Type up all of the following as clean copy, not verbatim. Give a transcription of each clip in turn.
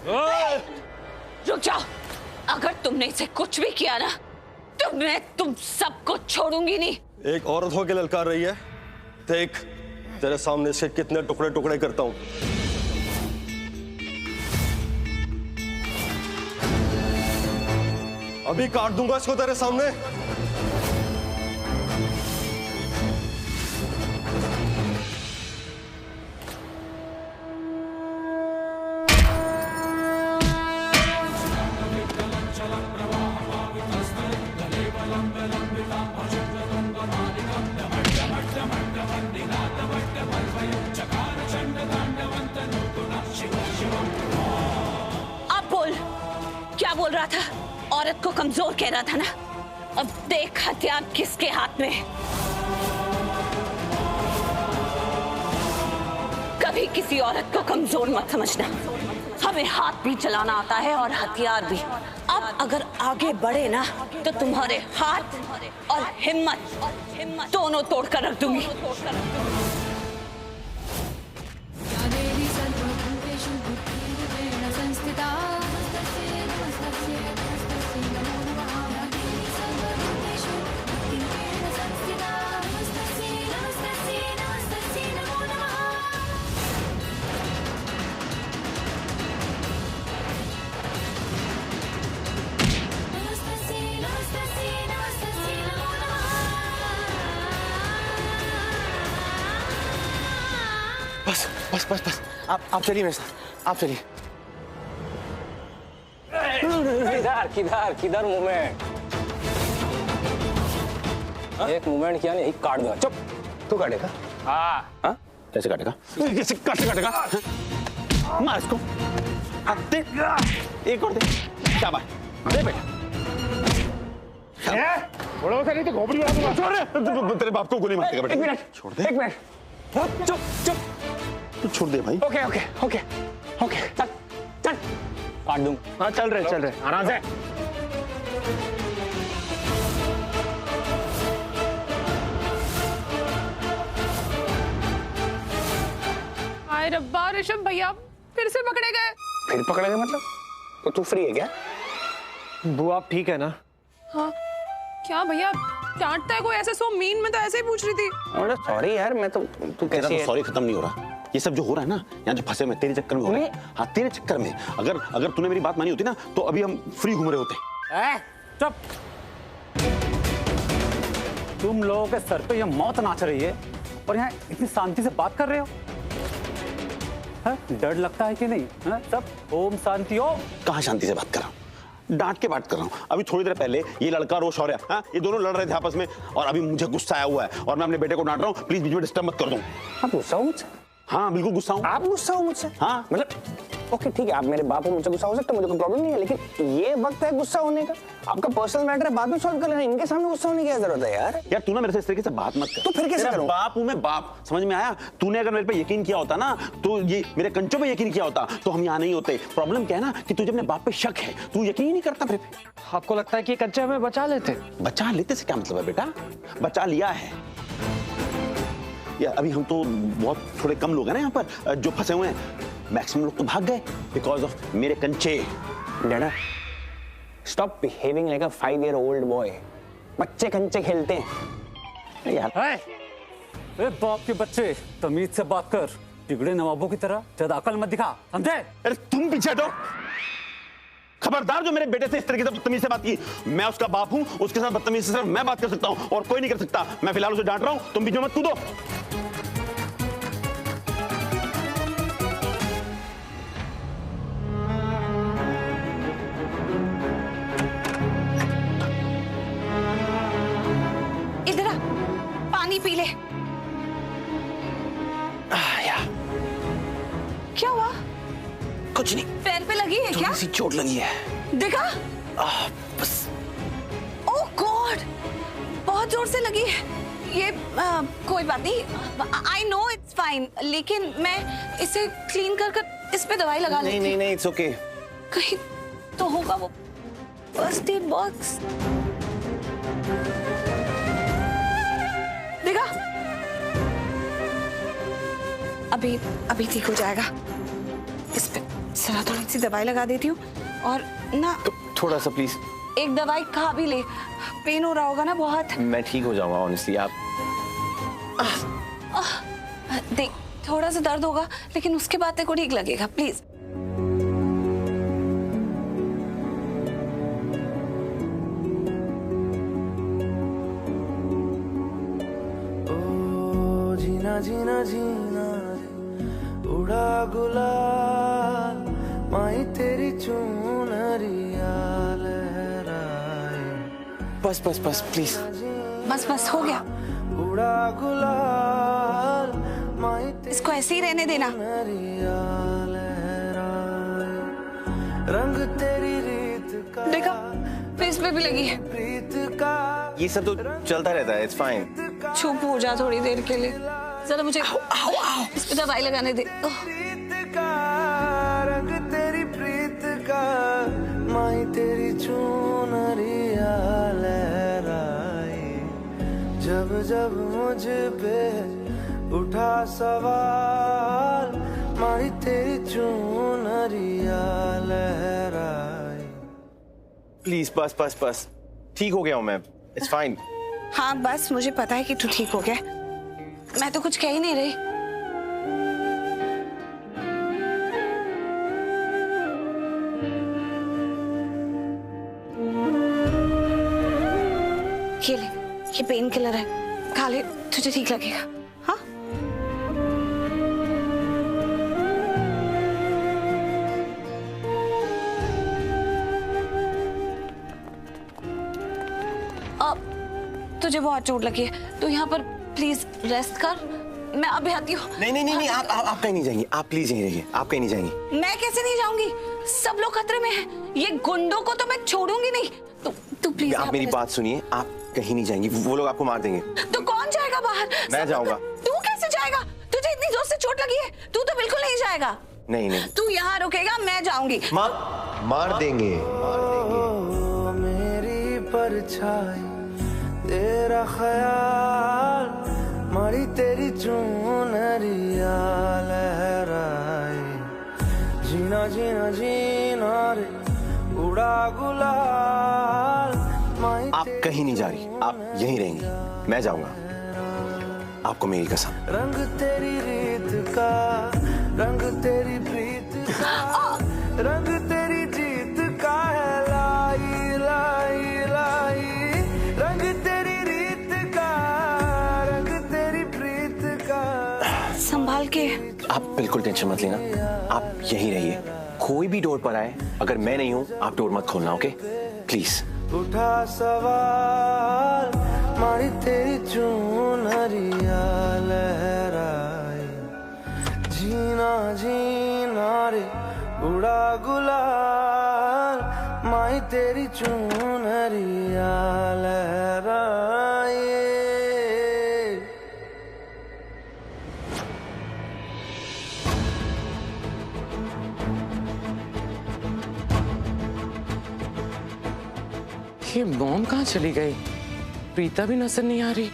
रुक जाओ, अगर तुमने इसे कुछ भी किया ना तो मैं तुम सबको छोड़ूंगी नहीं। एक औरत होकर ललकार रही है, देख तेरे सामने इसके कितने टुकड़े टुकड़े करता हूं। अभी काट दूंगा इसको तेरे सामने। अब बोल, क्या बोल रहा था? औरत को कमजोर कह रहा था ना? अब देख हथियार किसके हाथ में है। कभी किसी औरत को कमजोर मत समझना। हमें हाथ भी चलाना आता है और हथियार भी। अब अगर आगे बढ़े ना तो तुम्हारे हाथ और हिम्मत दोनों तोड़कर रख दूंगी। बस बस बस बस, आप चलिए मेरे साथ, आप चलिए। किधर किधर किधर मूवमेंट? एक मूवमेंट किया नहीं, काट दूंगा। चुप। तू काटेगा? हाँ, कैसे काटेगा? कैसे काटेगा? मार इसको। दे, एक और दे। शाबाश, दे बेटा। बड़ों से नहीं तो खोपड़ी उड़ा दूंगा। छोड़, तेरे बाप को गोली मार देगा बेटा। एक मिनट, छोड़ दे। एक मिनट। चुप चुप। तू छोड़ दे भाई। ओके ओके ओके ओके, चल चल, काट दूंगा। हाँ चल रहे, आराम से। हाय रब्बा, ऋषभ भैया फिर से पकड़े गए। फिर पकड़ेगा मतलब? तो तू फ्री है क्या? बुआ आप ठीक है ना? हाँ क्या भैया डांटता है कोई ऐसे? सो मीन, मैं तो ऐसे ही पूछ रही थी। अरे सॉरी यार, मैं तो तू तेरा कैसी तो है? सॉरी खत्म नहीं हो रहा। ये सब जो हो रहा है ना, यहाँ जो फंसे में तेरे चक्कर में हो रहा है। हाँ तेरे चक्कर में। अगर तूने मेरी बात मानी होती ना तो अभी हम फ्री घूम रहे होते। चुप। तुम लोगों के सर पे ये मौत नाच रही है और यहाँ इतनी शांति से बात कर रहे हो। हाँ? डर लगता है कि नहीं? हाँ? सब ओम शांति ओम। कहाँ शांति से बात कर रहा हूँ? डांट के बात कर रहा हूँ। अभी थोड़ी देर पहले ये लड़का और वो शौर्य, हाँ, ये दोनों लड़ रहे थे आपस में और अभी मुझे गुस्सा आया हुआ है और मैं अपने बेटे को डांट रहा हूँ। प्लीज बीच में डिस्टर्ब मत कर दूं। आप गुस्सा हो मुझसे? हाँ बिल्कुल गुस्सा हूँ। आप गुस्सा हो मुझसे? हाँ मतलब ओके ठीक है, आप मेरे बाप को मुझसे गुस्सा हो सकता है, मुझे कोई प्रॉब्लम नहीं है, लेकिन ये वक्त है गुस्सा होने का। आपका पर्सनल मैटर है, बाद में सॉल्व कर लेना। इनके सामने गुस्सा होने की क्या जरूरत है यार? यार तू ना मेरे से इस तरीके से बात मत कर। तो फिर कैसे करूं? बाप हूं मैं, बाप। समझ में आया? तूने अगर मेरे पे यकीन किया होता ना, तो ये मेरे कंचों पे यकीन किया होता तो हम यहाँ नहीं होते। प्रॉब्लम क्या है ना कि तुझे अपने बाप पे शक है, तू यकीन ही नहीं करता मेरे पे। आपको लगता है कि कंचे हमें बचा लेते? बचा लेते से क्या मतलब है बेटा? बचा लिया है यार। अभी हम तो बहुत थोड़े कम लोग हैं ना यहाँ पर जो फंसे हुए हैं। मैक्सिमम लोग तो भाग गए बिकॉज ऑफ मेरे कंचे। डैडा stop behaving like a 5-year-old boy. बच्चे कंचे खेलते हैं यार। ए बाप के बच्चे, तमीज से बात कर। बिगड़े नवाबों की तरह ज्यादा अकल मत दिखा, समझे? अरे तुम पीछे हटो। खबरदार जो मेरे बेटे से इस तरीके से बदतमीजी से बात की। मैं उसका बाप हूं, उसके साथ बदतमीजी से सिर्फ मैं बात कर सकता हूं और कोई नहीं कर सकता। मैं फिलहाल उसे डांट रहा हूं, तुम बीच में मत कूदो। इधर आ, पानी पी ले। क्या हुआ? कुछ नहीं, पैर पे लगी है क्या? थोड़ी सी चोट लगी है। देखा? बस। ओह गॉड, बहुत जोर से लगी है। ये कोई बात नहीं, आई नो इट्स फाइन, लेकिन मैं इसे क्लीन कर इस पे दवाई लगा लेती हूँ। नहीं नहीं, इट्स ओके। कहीं तो होगा वो फर्स्ट एड बॉक्स। देखा? अभी ठीक हो जाएगा। इस पे जरा थोड़ी सी दवाई लगा देती हूँ और ना तो थोड़ा सा प्लीज। एक दवाई खा भी ले, पेन हो रहा होगा ना बहुत। मैं ठीक हो जाऊंगा ऑनेस्टली। आप देख थोड़ा सा दर्द होगा लेकिन उसके बाद तेरे को ठीक लगेगा, प्लीज। जीना जीना जीना उड़ा गुलाल माही तेरी चुनरिया लहराए। बस बस बस प्लीज। बस बस हो गया, उड़ा गुलाल माही इसको ऐसे ही रहने देना। चुनरिया लहराए। रंग तेरी रीत का देखा फेस पे भी लगी है। प्रीत का ये सब तो चलता रहता है, इट्स फाइन। चुप हो जा थोड़ी देर के लिए, जरा मुझे इस पे दवाई लगाने दे। प्रीत का रंग तेरी प्रीत का माही तेरी चुनरिया लहराए। जब जब मुझ पे उठा सवाल माही तेरी चुनरिया लहराए। प्लीज बस बस बस, ठीक हो गया हूँ मैं, इट्स फाइन। हाँ बस मुझे पता है कि तू ठीक हो गया, मैं तो कुछ कह ही नहीं रही। ये ले, ये पेन किलर है, खा ले, तुझे ठीक लगेगा। हाँ तुझे बहुत चोट लगी है, तो यहाँ पर प्लीज रेस्ट कर, मैं अभी आती हूँ। नहीं नहीं नहीं नहीं, आप कहीं नहीं जाएंगी, आप प्लीज यहीं रहिए, आप कहीं नहीं जाएंगी। मैं कैसे नहीं जाऊंगी, सब लोग खतरे में हैं, ये गुंडों को तो मैं छोड़ूंगी नहीं। तू प्लीज आप मेरी बात सुनिए, आप कहीं नहीं जाएंगी, वो लोग आपको मार देंगे। तो कौन जाएगा बाहर? मैं जाऊंगा। तू कैसे जाएगा? तुझे इतनी जोर से चोट लगी है, तू तो बिल्कुल नहीं जाएगा। नहीं नहीं, तू यहाँ रुकेगा, मैं जाऊंगी। मार देंगे। मेरी परछाई तेरा ख्याल मारी तेरी चुनरिया लहराए। जीना जीना जीना रे उड़ा गुलाल माही। आप कहीं नहीं जा रही, आप यहीं रहेंगी, मैं जाऊंगा, आपको मेरी कसम। रंग तेरी रीत का रंग तेरी प्रीत का रंग तेरी जीत का है लाई लाई लाई। रंग तेरी रीत का रंग तेरी प्रीत का। संभाल के। आप बिल्कुल टेंशन मत लेना, आप यहीं रहिए, कोई भी डोर पर आए, अगर मैं नहीं हूं आप डोर मत खोलना, ओके प्लीज। उठा सवाल मारी तेरी चुनरिया लहराए। जीना जीना रे उड़ा गुलाल माही तेरी चुनरिया लहराए। ये मॉम कहाँ चली गई? प्रीता भी नजर नहीं आ रही,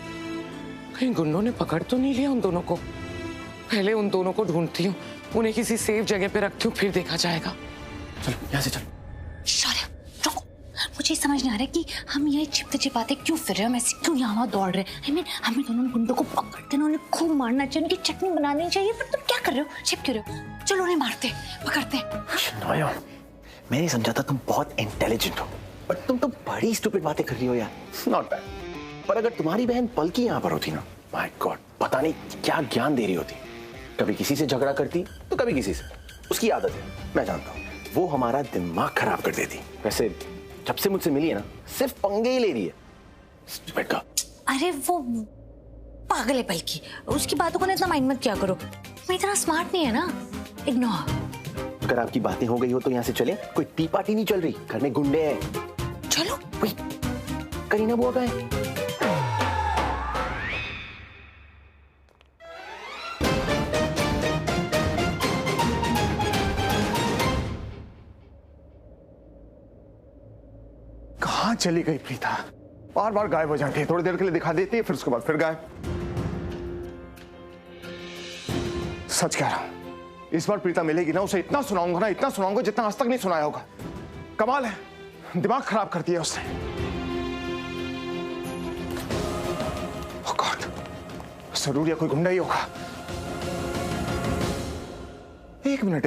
कहीं गुंडों ने पकड़ तो नहीं लिया उन दोनों को? पहले उन दोनों को ढूंढती हूँ, उन्हें किसी सेफ जगह पे रखती हूँ, फिर देखा जाएगा। चलो यहाँ से चलो। शौर्य रुको, मुझे समझ नहीं आ रहा कि हम ये छिपते छिपाते क्यों फिर रहे हैं, ऐसे क्यों यहाँ दौड़ रहे हैं। I mean, हमें दोनों गुंडों को पकड़ के उन्हें खूब मारना चाहिए, उनकी चटनी बनानी चाहिए, पर तुम क्या कर रहे हो, छिप क्यों रहे हो? चलो उन्हें मारते पकड़ते। मैं नहीं समझा था तुम बहुत इंटेलिजेंट हो, बट तुम तो बड़ी स्टूपिड बातें कर रही हो यार। नॉट बैड, पर अगर तुम्हारी बहन पलकी यहाँ पर होती ना, माय गॉड, पता नहीं क्या ज्ञान दे रही होती। कभी किसी से झगड़ा करती तो कभी किसी से, उसकी आदत है, मैं जानता हूँ, वो हमारा दिमाग खराब कर देती। वैसे जब से मुझसे मिली है ना, सिर्फ पंगे ही ले रही है। स्टूपिड का। अरे वो पागल है पलकी, उसकी बातों को ना इतना माइंड मत किया करो, मैं इतना स्मार्ट नहीं है ना, इग्नोर। अगर आपकी बातें हो गई हो तो यहाँ से चले, कोई टी पार्टी नहीं चल रही, घर में गुंडे हैं। चलो। करीना बुआ कहाँ है? कहाँ चली गई प्रीता? बार बार गायब हो जाती है, थोड़ी देर के लिए दिखा देती है, फिर उसके बाद फिर गायब। सच कह रहा हूं, इस बार प्रीता मिलेगी ना, उसे इतना सुनाऊंगा जितना आज तक नहीं सुनाया होगा। कमाल है, दिमाग खराब कर दिया उसने। ओह गॉड, जरूर ये कोई गुंडा ही होगा। एक मिनट,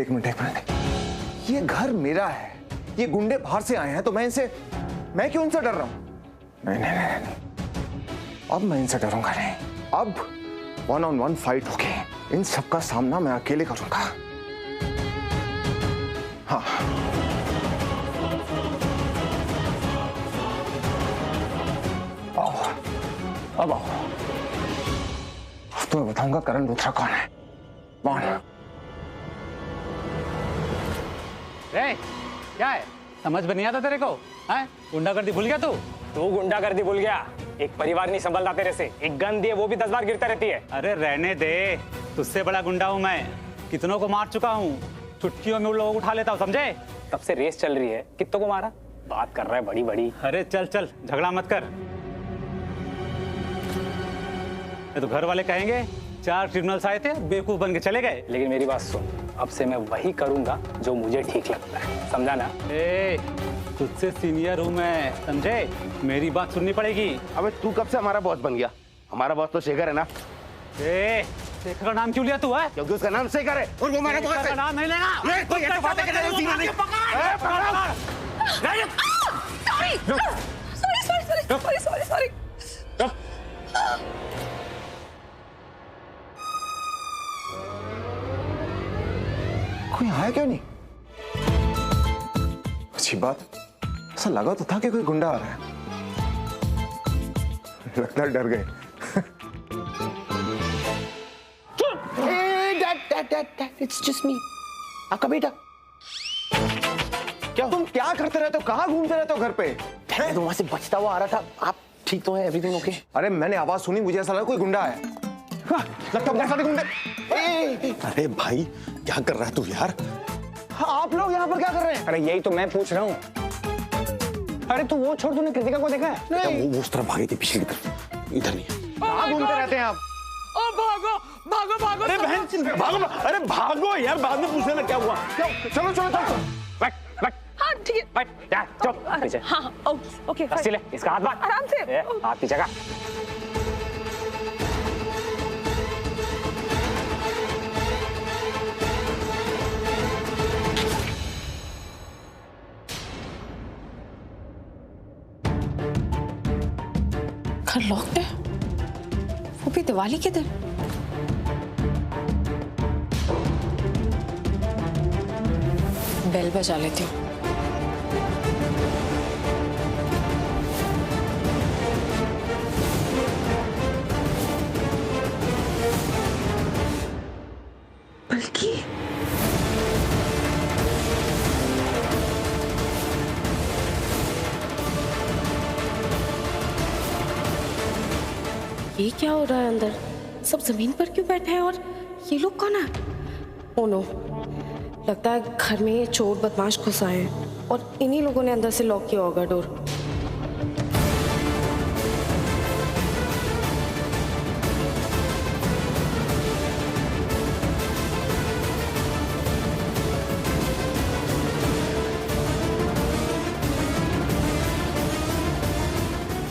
ये घर मेरा है, ये गुंडे बाहर से आए हैं, तो मैं क्यों उनसे डर रहा हूं? नहीं, अब मैं इनसे डरूंगा नहीं। अब 1-on-1 फाइट होगी, इन सबका सामना मैं अकेले करूंगा। हाँ, अब आओ, अब तुम्हें बताऊंगा करण लूथरा कौन है। क्या है, समझ में नहीं आता तेरे को? हैं? गुंडागर्दी भूल गया तू गुंडागर्दी भूल गया। एक परिवार नहीं संभलता तेरे से, एक गन दिए वो भी 10 बार गिरता रहती है। अरे रहने दे, तुझसे बड़ा गुंडा हूं मैं, कितनों को मार चुका हूँ, चुटकियों में उन लोगों को उठा लेता हूँ, समझे? तब से रेस चल रही है, कितनों को मारा? बात कर रहा है बड़ी बड़ी। अरे चल झगड़ा मत कर, ये तो घर वाले कहेंगे 4 क्रिमिनल्स आए थे, बेवकूफ बन के चले गए। लेकिन मेरी बात सुन, अब से मैं वही करूंगा जो मुझे ठीक लगता है, समझा ना? तुझसे सीनियर हूं मैं, समझे? मेरी बात सुननी पड़ेगी। अबे तू कब से हमारा बॉस बन गया? हमारा बॉस तो शेखर है ना। शेखर का नाम क्यों लिया तू है? क्योंकि उसका नाम शेखर है और वो हमारा बॉस है। नाम नहीं लेना। सॉरी। कोई आया क्यों नहीं? अच्छी बात, ऐसा लगा तो था कि कोई गुंडा आ रहा है। लगता है डर गए। It's just me. आपका बेटा। क्या तुम क्या करते रहते हो? कहाँ घूमते रहते हो घर पे? मैं तो वहां से बचता हुआ आ रहा था। आप ठीक तो है? Everything okay? अरे मैंने आवाज सुनी, मुझे ऐसा लगा कोई गुंडा है। लगता है बहुत सारे गुंडे। अरे भाई क्या कर रहा है तू यार? आप लोग यहाँ पर क्या कर रहे हैं? अरे यही तो मैं पूछ रहा हूँ। अरे तू वो छोड़, तूने कृतिका को देखा है? नहीं। वो उस तरफ भागी थी, पीछे की तरफ, इधर नहीं है। कहाँ घूमते रहते हैं आप? भागो। अरे बहन, भागो, अरे भागो यार, बाद में पूछने में क्या हुआ? चलो। बैठ। हाँ ठीक है, बैठ, जा, चुप, पीछे। हाँ ओके। रस्सी ले, इसका हाथ बांध। आराम से। हाथ पीछे का। घर लॉक्ड है, वो भी दिवाली के दिन। बेल बजा लेती हूँ। बल्कि ये क्या हो रहा है अंदर? सब जमीन पर क्यों बैठे हैं और ये लोग कौन है? ओह नो, लगता है घर में चोर बदमाश घुस आए हैं और इन्हीं लोगों ने अंदर से लॉक किया होगा door.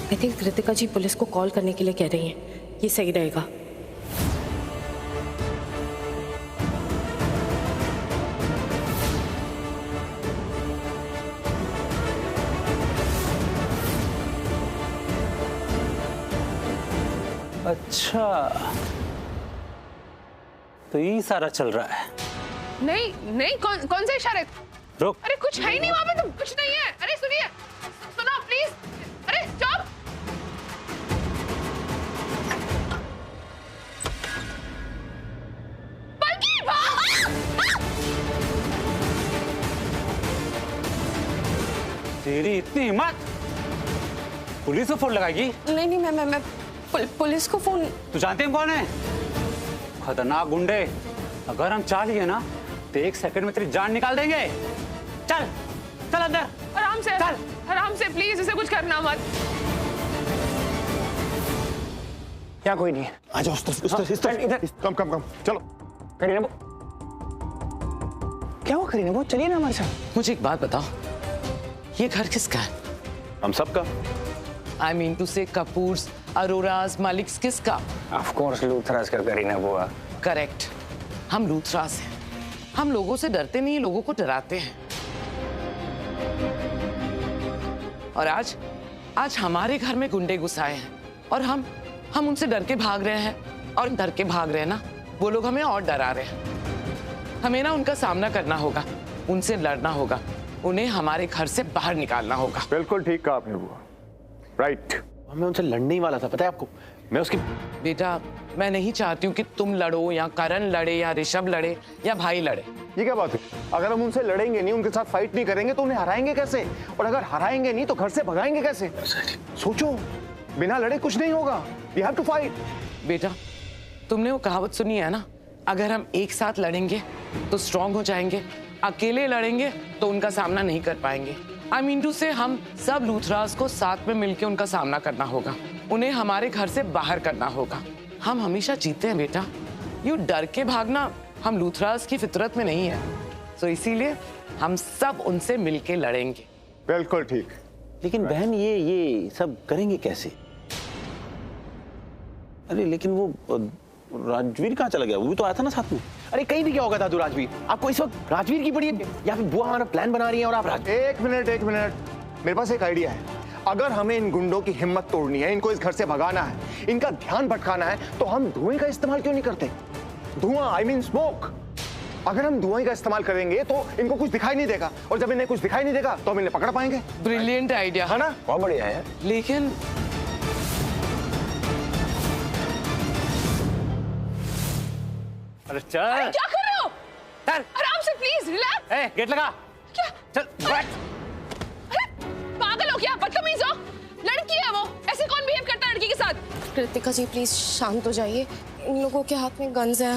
I think Kritika ji police को कॉल करने के लिए कह रही हैं, ये सही रहेगा। अच्छा, तो ये सारा चल रहा है। नहीं, कौन से इशारे? रुक। अरे कुछ है ही नहीं वहाँ पे, तो कुछ नहीं है। अरे सुनिए, सुनो प्लीज। अरे स्टॉप। तेरी इतनी हिम्मत, पुलिस को फोन लगाएगी? नहीं, मैं पुलिस को फोन। तू जानते हैं कौन है? खतरनाक गुंडे। अगर हम चाह लिए ना तो 1 सेकंड में तेरी जान निकाल देंगे। चल अंदर। आराम से प्लीज, इसे कुछ करना मत। क्या कोई नहीं? आ जाओ इस तरफ, इधर। कम चलो। क्या हुआ करीना? वो चलिए ना हमारे साथ। मुझे एक बात बताओ, ये घर किसका है? हम सबका। आई मीन टू से कपूर्स, अरोराज, मालिक्स, किसका? ऑफ कोर्स लूथराज का करीना बुआ। करेक्ट, हम लूथराज हैं। हम लोगों से डरते नहीं, लोगों को डराते हैं। और आज हमारे घर में गुंडे घुस आए हैं और हम उनसे डर के भाग रहे हैं। और डर के भाग रहे हैं ना, वो लोग हमें और डरा रहे हैं। हमें ना उनका सामना करना होगा, उनसे लड़ना होगा, उन्हें हमारे घर से बाहर निकालना होगा। बिल्कुल ठीक कहा आपने बुआ, राइट। मैं उनसे लड़ने ही वाला था, पता है आपको। मैं उसकी बेटा, मैं नहीं चाहती हूँ कि तुम लड़ो या करण लड़े या ऋषभ लड़े या भाई लड़े। ये क्या बात है? अगर हम उनसे लड़ेंगे नहीं, उनके साथ फाइट नहीं करेंगे तो उन्हें हराएंगे कैसे? और अगर हराएंगे नहीं तो घर से भगाएंगे कैसे? सोचो, बिना लड़े कुछ नहीं होगा। We have to fight. बेटा, तुमने वो कहावत सुनी है ना, अगर हम एक साथ लड़ेंगे तो स्ट्रांग हो जाएंगे, अकेले लड़ेंगे तो उनका सामना नहीं कर पाएंगे। आई मीन टू से हम सब लूथराज को साथ में मिलकर उनका सामना करना होगा, उन्हें हमारे घर से बाहर करना होगा। हम हमेशा जीते हैं बेटा, यूं डर के भागना हम लूथराज की फितरत में नहीं है। तो इसीलिए हम सब उनसे मिलके लड़ेंगे। बिल्कुल ठीक। लेकिन बहन ये सब करेंगे कैसे? अरे लेकिन वो राजवीर कहाँ चला गया? वो भी तो आया था ना साथ में। अरे कहीं भी क्या होगा दादू राजवीर? आपको इस वक्त राजवीर की पड़ी है या फिर बुआ हमारा प्लान बना रही है और आप एक मिनट, मेरे पास एक आइडिया है। अगर हमें इन गुंडों की हिम्मत तोड़नी है, इनको इस घर से भगाना है, इनका ध्यान भटकाना है, तो हम धुएं का इस्तेमाल क्यों नहीं करते? धुआं, आई मीन स्मोक। अगर हम धुएं का इस्तेमाल करेंगे तो इनको कुछ दिखाई नहीं देगा, और जब इन्हें कुछ दिखाई नहीं देगा तो हम इन्हें पकड़ पाएंगे। ब्रिलियंट आइडिया है ना? बहुत बढ़िया है। लेकिन अरे चल। क्या कर रहे हो? चल आराम से प्लीज, रिलैक्स। ए, गेट लगा। क्या? चल बैठ। अरे पागल हो क्या? बदतमीज हो। लड़की है वो, ऐसे कौन बिहेव करता है लड़की के साथ? कृतिका जी प्लीज शांत हो जाइए। इन लोगों के हाथ में गन्स हैं,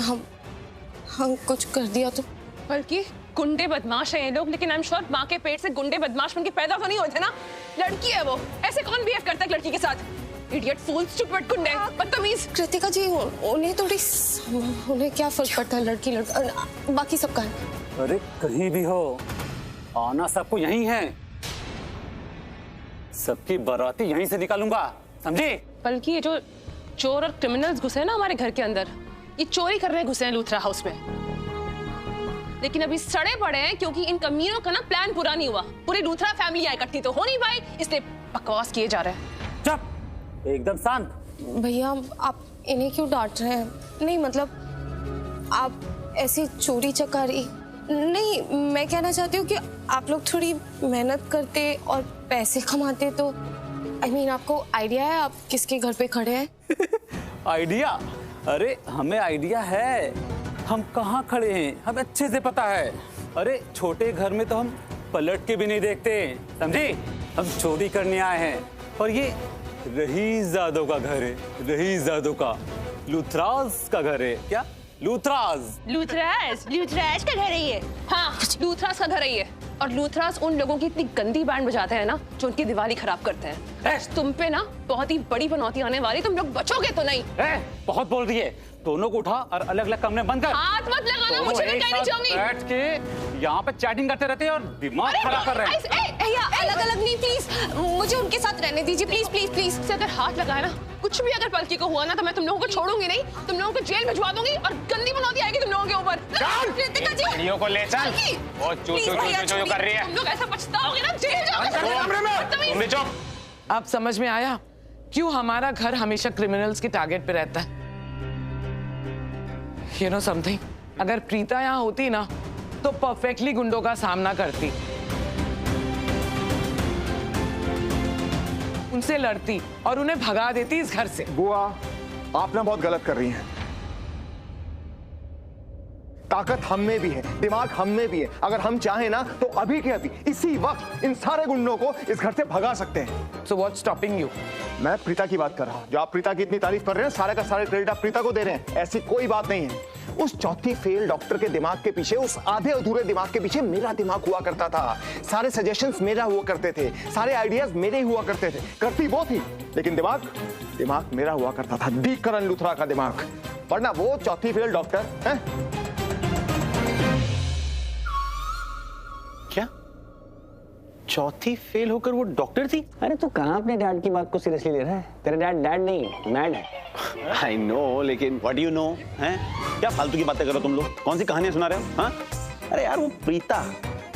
हम कुछ कर दिया तो। बल्कि गुंडे बदमाश हैं ये लोग, लेकिन आई एम श्योर माँ के पेट से गुंडे बदमाश बनके पैदा तो नहीं हुए थे ना। लड़की है वो, ऐसे कौन बिहेव करता है लड़की के साथ? इडियट, फूल, स्टूपिड, गुंडे, बदतमीज। कृतिका जी, उन्हें थोड़ी उन्हें क्या फर्क पड़ता है लड़की लड़का, बाकी सबका है। अरे कहीं भी हो, आना सबको यहीं है। सबकी बाराती यहीं से निकालूंगा, समझे? बल्कि ये जो चोर और क्रिमिनल्स घुसे हैं ना हमारे घर के अंदर, ये चोरी करने घुसे हैं लूथरा हाउस में। लेकिन अभी सड़े पड़े हैं क्योंकि इन कमीनों का ना प्लान पूरा नहीं हुआ। पूरी लूथरा फैमिली इकट्ठी तो हो नहीं पाई, इसलिए बकवास किए जा रहे हैं। चुप, एकदम शांत। भैया आप इन्हें क्यों डांट रहे हैं? नहीं मतलब आप ऐसी चोरी चकारी नहीं। मैं कहना चाहती हूँ कि आप लोग थोड़ी मेहनत करते और पैसे कमाते तो आई मीन आपको आइडिया है आप किसके घर पे खड़े हैं? आइडिया? अरे हमें आइडिया है, हम कहाँ खड़े हैं हमें अच्छे से पता है। अरे छोटे घर में तो हम पलट के भी नहीं देखते, समझे? हम चोरी करने आए हैं और ये रहीज़ादों का घर है, रहीज़ादों का, लूथराज का घर है। क्या? लूथराज लूथराज का घर है ये। हाँ, लूथराज का घर है ये। और लूथराज उन लोगों की इतनी गंदी बैंड बजाते हैं ना जो उनकी दिवाली खराब करते हैं। तुम पे ना बहुत ही बड़ी बनौती आने वाली, तुम लोग बचोगे तो नहीं। बहुत बोल रही है, दोनों को उठा और अलग अलग कमरे बंद कर। हाथ मत लगाना, मुझे मैं कहनी चाहूंगी। बैठ के यहाँ पे चैटिंग करते रहते हैं और दिमाग खराब कर रहे हैं। अलग अलग नहीं, प्लीज मुझे उनके साथ रहने दीजिए, प्लीज प्लीज प्लीज। से अगर हाथ लगाया ना, कुछ भी अगर पलकी को हुआ ना, तो मैं तुम लोगों को छोड़ूंगी नहीं, तुम लोगों को जेल भिजवा दूंगी और गंदी बनौती आएगी तुम लोगों के ऊपर। लड़कियों को ले चल, वो चू कर रही है। तुम लोग ऐसा पछताओगे ना, जेल जाओगे। तुम भी चुप। अब समझ में आया क्यों हमारा घर हमेशा क्रिमिनल्स के टारगेट पे रहता है। You know something? अगर प्रीता यहाँ होती ना तो परफेक्टली गुंडों का सामना करती, उनसे लड़ती और उन्हें भगा देती इस घर से। बुआ, आप ना बहुत गलत कर रही हैं। ताकत हम में भी है, दिमाग हम में भी है। अगर हम चाहें ना तो अभी के अभी इसी वक्त इन सारे गुंडों को इस घर से भगा सकते हैं। So what's stopping you? मैं प्रीता की बात कर रहा हूं। जो आप प्रीता की इतनी तारीफ कर रहे हैं, सारे का सारे क्रेडिट आप प्रीता को दे रहे हैं। ऐसी कोई बात नहीं है। उस चौथी फेल डॉक्टर के दिमाग के पीछे, उस आधे अधूरे दिमाग के पीछे मेरा दिमाग हुआ करता था। सारे सजेशंस मेरा हुआ करते थे, सारे आइडियाज मेरे हुआ करते थे। करती वो थी लेकिन दिमाग मेरा हुआ करता था। डी करण लूथरा का दिमाग, वरना वो चौथी फेल डॉक्टर है। चौथी फेल होकर वो डॉक्टर थी? अरे तू कहाँ अपने डैड की बात को सीरियसली ले रहा है? तेरा डैड नहीं मैड है। आई नो, लेकिन व्हाट डू यू नो? हैं? क्या फालतू की बातें कर रहे हो तुम लोग? कौन सी कहानियां सुना रहे हो? हाँ? अरे यार वो प्रीता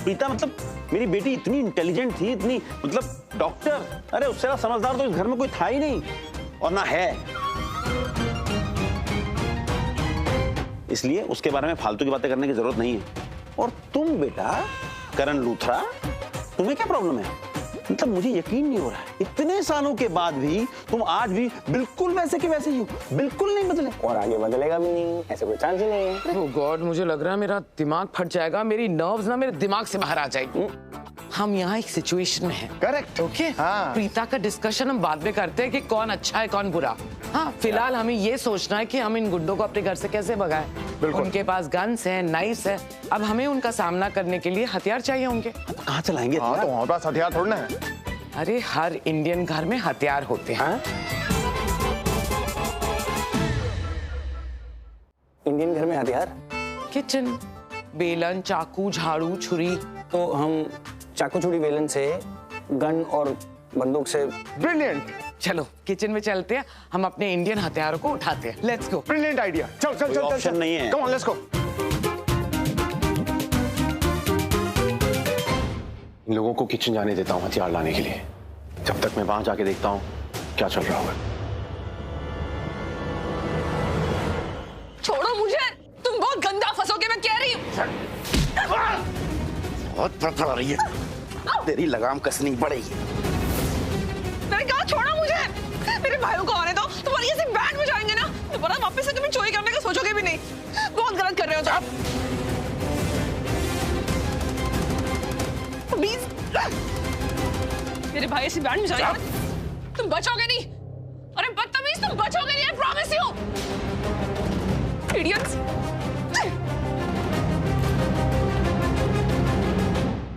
मतलब मेरी बेटी इतनी इंटेलिजेंट थी, इतनी मतलब डॉक्टर, अरे उससे ज्यादा समझदार तो इस घर में कोई था ही नहीं और ना है। इसलिए उसके बारे में फालतू की बातें करने की जरूरत नहीं है। और तुम बेटा करण लूथरा, तुम्हें क्या प्रॉब्लम है? मतलब मुझे यकीन नहीं हो रहा है, इतने सालों के बाद भी तुम आज भी बिल्कुल वैसे के वैसे ही हो, बिल्कुल नहीं बदले और आगे बदलेगा भी नहीं, ऐसे कोई चांस ही नहीं है। ओह गॉड, मुझे लग रहा है मेरा दिमाग फट जाएगा, मेरी नर्व्स ना मेरे दिमाग से बाहर आ जाएगी। हम यहाँ एक सिचुएशन में हैं। करेक्ट। ओके। हाँ। प्रीता का डिस्कशन हम बाद में करते हैं कि कौन अच्छा है कौन बुरा। हाँ, फिलहाल हमें ये सोचना है कि हम इन गुंडों को अपने घर से कैसे भगाएं। बिल्कुल। उनके पास गन्स हैं, नाइफ्स है, अब हमें उनका सामना करने के लिए हथियार चाहिए होंगे। कहाँ चलाएंगे? हाँ, तो हमारे पास हथियार थोड़ा है। अरे हर इंडियन घर में हथियार होते हैं। इंडियन घर में हथियार? किचन, बेलन, चाकू, झाड़ू, छुरी। तो हम चाकू छुरी बेलन से, गन और बंदूक से। ब्रिलियंट। चलो किचन में चलते हैं, हम अपने इंडियन हथियारों को उठाते हैं। Let's go. Brilliant idea. चल चल चल। ऑप्शन नहीं है। Come on, let's go. इन लोगों को किचन जाने देता हूँ हथियार लाने के लिए, जब तक मैं वहां जाके देखता हूँ क्या चल रहा होगा। छोड़ो मुझे, तुम बहुत गंदा फंसोगे, मैं कह रही हूँ। बहुत फड़फड़ा रही है, तेरी लगाम कसनी पड़ेगी। मैंने कहा छोड़ो मुझे, मेरे भाइयों को आने दो, तुम्हारी ऐसे बैंड बजाएंगे ना, दोबारा वापस से कभी चोरी करने का सोचोगे भी नहीं। बहुत गलत कर रहे हो तुम। प्लीज, मेरे भाई ऐसी बैंड बजाएंगे, तुम बचोगे नहीं। अरे बदतमीज, तुम बचोगे नहीं, आई प्रॉमिस यू। इडियट्स।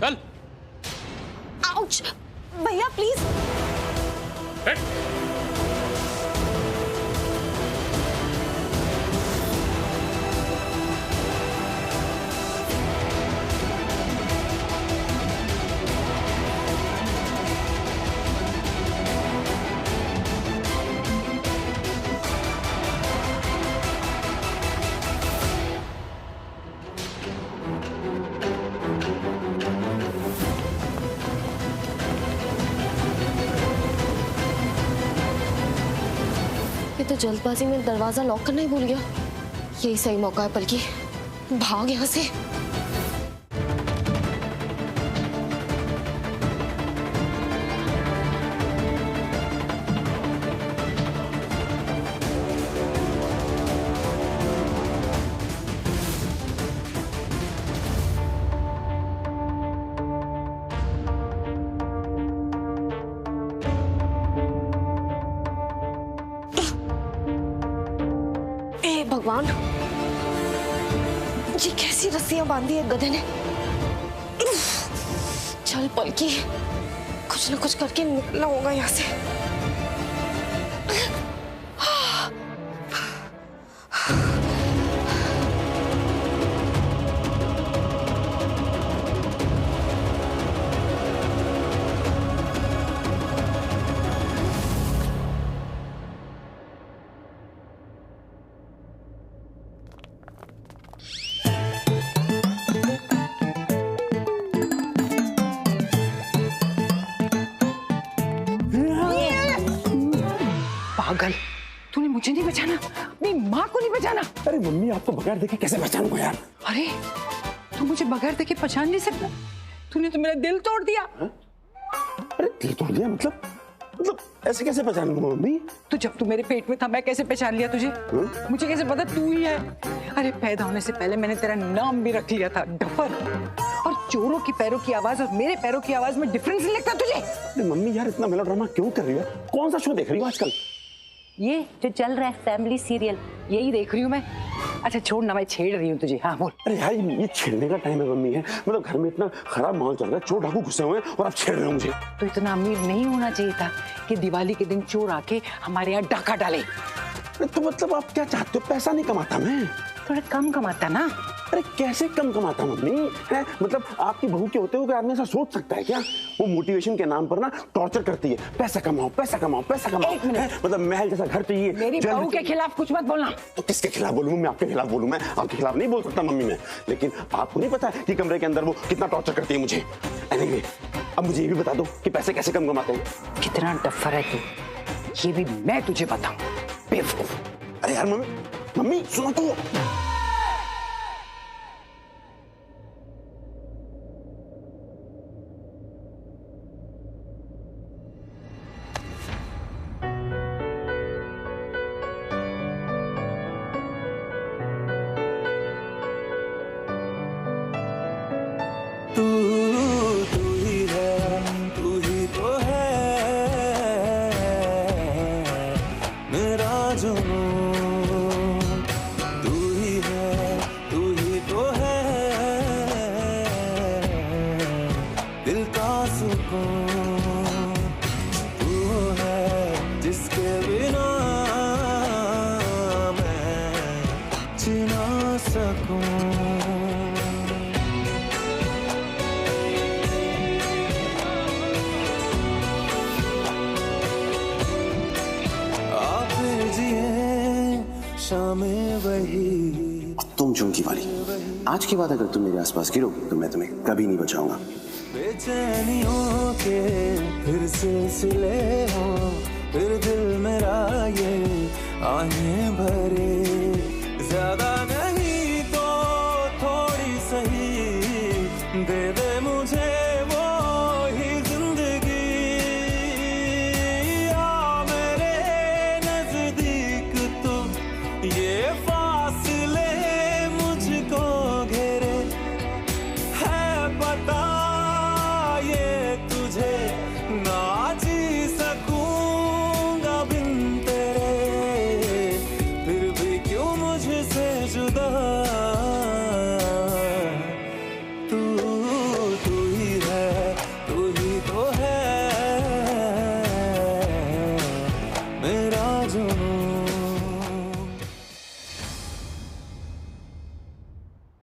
चल। आउच, भैया प्लीज। तो जल्दबाजी में दरवाजा लॉक करना ही भूल गया। यही सही मौका है, बल्कि भाग यहाँ से। भगवान, ये कैसी रस्सियां बांधी है गधे ने। चल पलकी, कुछ ना कुछ करके निकलना होगा यहाँ से। पागल, तूने मुझे नहीं बचाना, मेरी माँ को नहीं बचाना। अरे मम्मी, आपको बगैर देखे कैसे पहचानूंगा यार? अरे तू मुझे बगैर देखे पहचान नहीं सकता, तूने तो मेरा दिल तोड़ दिया। अरे दिल तोड़ दिया मतलब ऐसे कैसे पहचानूंगा मम्मी? तो जब तू मेरे पेट में था, मैं कैसे पहचान लिया तुझे? मुझे कैसे पता तू ही है? अरे पैदा होने से पहले मैंने तेरा नाम भी रख लिया था, डफर। और चोरों की पैरों की आवाज और मेरे पैरों की आवाज में डिफरेंस नहीं लगता तुझे? अरे मम्मी यार, इतना मेलोड्रामा क्यों कर रही है? कौन सा शो देख रही हो आजकल? ये जो चल रहा है फैमिली सीरियल, यही देख रही हूँ मैं। अच्छा छोड़ ना, मैं छेड़ रही हूँ तुझे। हाँ बोल। अरे यार, ये छेड़ने का टाइम है मम्मी है, मतलब घर में इतना खराब माहौल चल रहा है, चोर डाकू घुसे हुए हैं और आप छेड़ रहे हो मुझे। तो इतना अमीर नहीं होना चाहिए था कि दिवाली के दिन चोर आके हमारे यहाँ डाका डाले। तो मतलब आप क्या चाहते हो? पैसा नहीं कमाता मैं? थोड़ा कम कमाता ना, अरे कैसे कम कमाता मम्मी है? मतलब आपकी बहू के होते हुए आदमी ऐसा सोच सकता है क्या? वो मोटिवेशन के नाम पर ना टॉर्चर करती है, पैसा कमाओ पैसा कमाओ पैसा कमाओ। मतलब महल जैसा घर चाहिए। मेरी बहू के खिलाफ कुछ मत बोलना। तो किसके खिलाफ बोलूं? मैं आपके खिलाफ बोलूं? मैं आपके खिलाफ नहीं बोल सकता मम्मी मैं, लेकिन आपको नहीं पता कि कमरे के अंदर वो कितना टॉर्चर करती है मुझे। एनीवे, अब मुझे ये भी बता दो कि पैसे कैसे कम कमाते हैं? कितना डफर है तू, ये भी मैं तुझे बताऊं, बेवकूफ। अरे यार मम्मी सुनो तो। तुम झुमकी वाली, आज के बाद अगर तुम मेरे आसपास गिरो तो मैं तुम्हें कभी नहीं बचाऊंगा। बेचैनियों के फिर सिलसिले हो, फिर दिल मेरा ये आहें भरे, ज्यादा नहीं तो थोड़ी सही दे